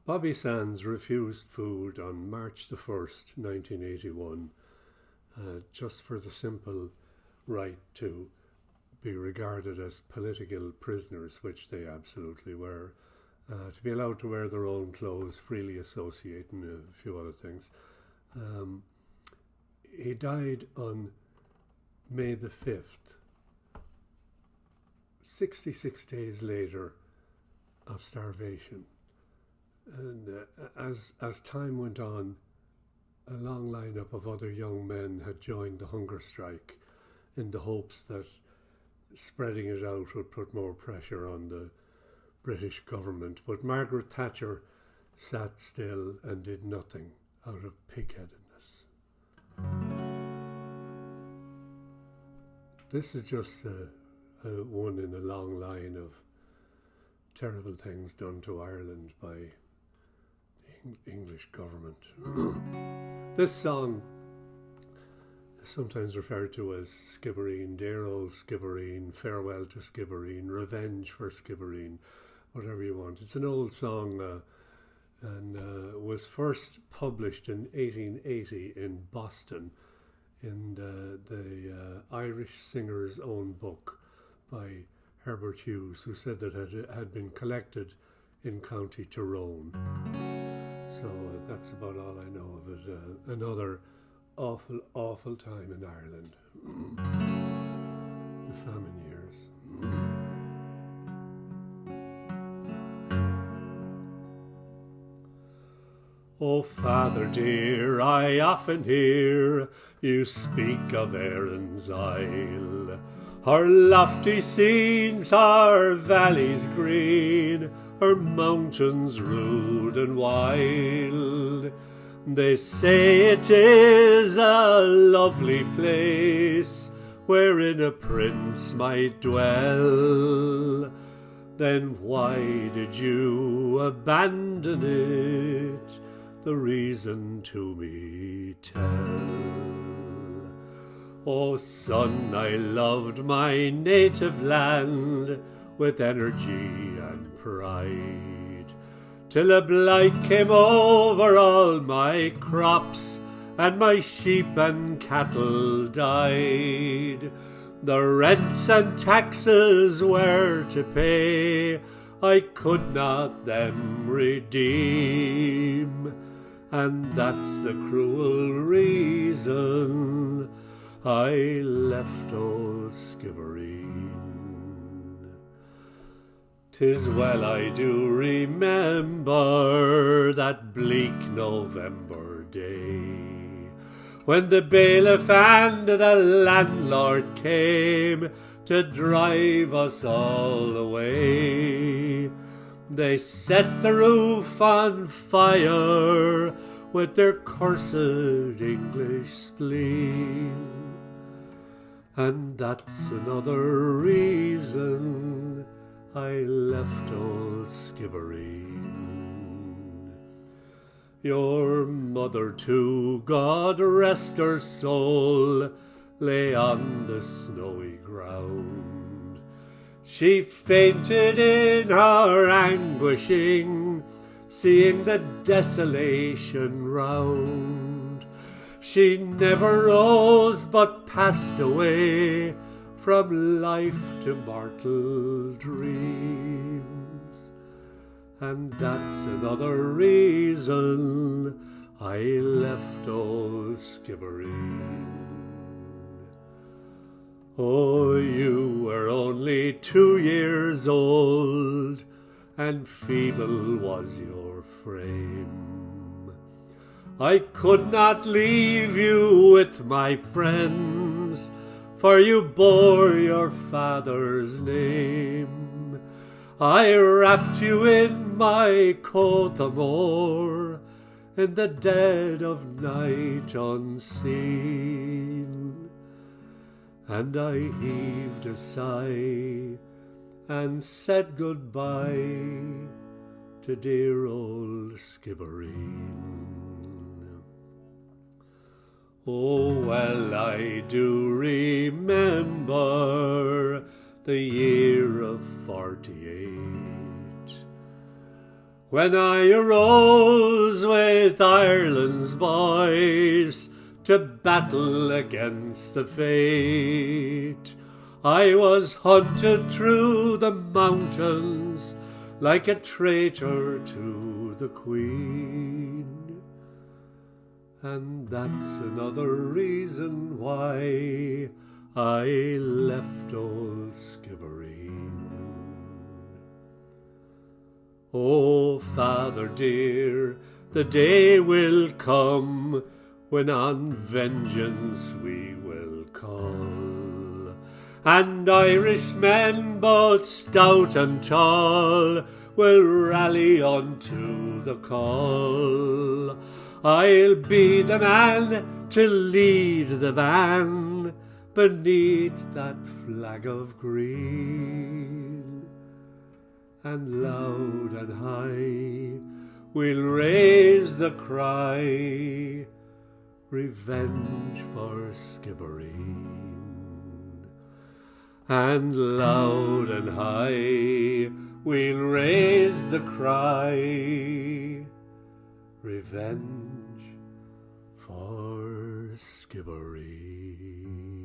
Bobby Sands refused food on March the 1st, 1981, just for the simple right to be regarded as political prisoners, which they absolutely were, to be allowed to wear their own clothes, freely associate, and a few other things. He died on May the 5th, 66 days later, of starvation. And as time went on, a long lineup of other young men had joined the hunger strike in the hopes that spreading it out would put more pressure on the British government. But Margaret Thatcher sat still and did nothing out of pig-headedness. This is just one in a long line of terrible things done to Ireland by the English government. This song is sometimes referred to as Skibereen, Dear Old Skibereen, Farewell to Skibereen, Revenge for Skibereen, whatever you want. It's an old song and was first published in 1880 in Boston in the Irish Singer's Own Book by Herbert Hughes, who said that it had been collected in County Tyrone. So that's about all I know of it. Another awful, awful time in Ireland. The famine years. Oh, Father dear, I often hear you speak of Erin's Isle. Her lofty scenes, her valleys green, her mountains rude and wild. They say it is a lovely place, wherein a prince might dwell. Then why did you abandon it? The reason to me tell. Oh son, I loved my native land with energy and pride, till a blight came over all my crops, and my sheep and cattle died. The rents and taxes were to pay, I could not them redeem, and that's the cruel reason I left old Skibereen. 'Tis well I do remember that bleak November day, when the bailiff and the landlord came to drive us all away. They set the roof on fire with their cursed English spleen, and that's another reason I left old Skibereen. Your mother too, God rest her soul, lay on the snowy ground. She fainted in her anguishing, seeing the desolation round. She never rose but passed away from life to mortal dreams, and that's another reason I left old Skibereen. Oh, you were only 2 years old, and feeble was your frame. I could not leave you with my friends, for you bore your father's name. I wrapped you in my coat of more, in the dead of night unseen, and I heaved a sigh and said goodbye to dear old Skibereen. Oh, well I do remember the year of 48, When I arose with Ireland's boys to battle against the fate, I was hunted through the mountains like a traitor to the Queen. And that's another reason why I left old Skibereen. Oh, Father dear, the day will come when on vengeance we will call, and Irishmen both stout and tall will rally unto the call. I'll be the man to lead the van beneath that flag of green, and loud and high we'll raise the cry, revenge for Skibereen. And loud and high we'll raise the cry, revenge for Skibereen.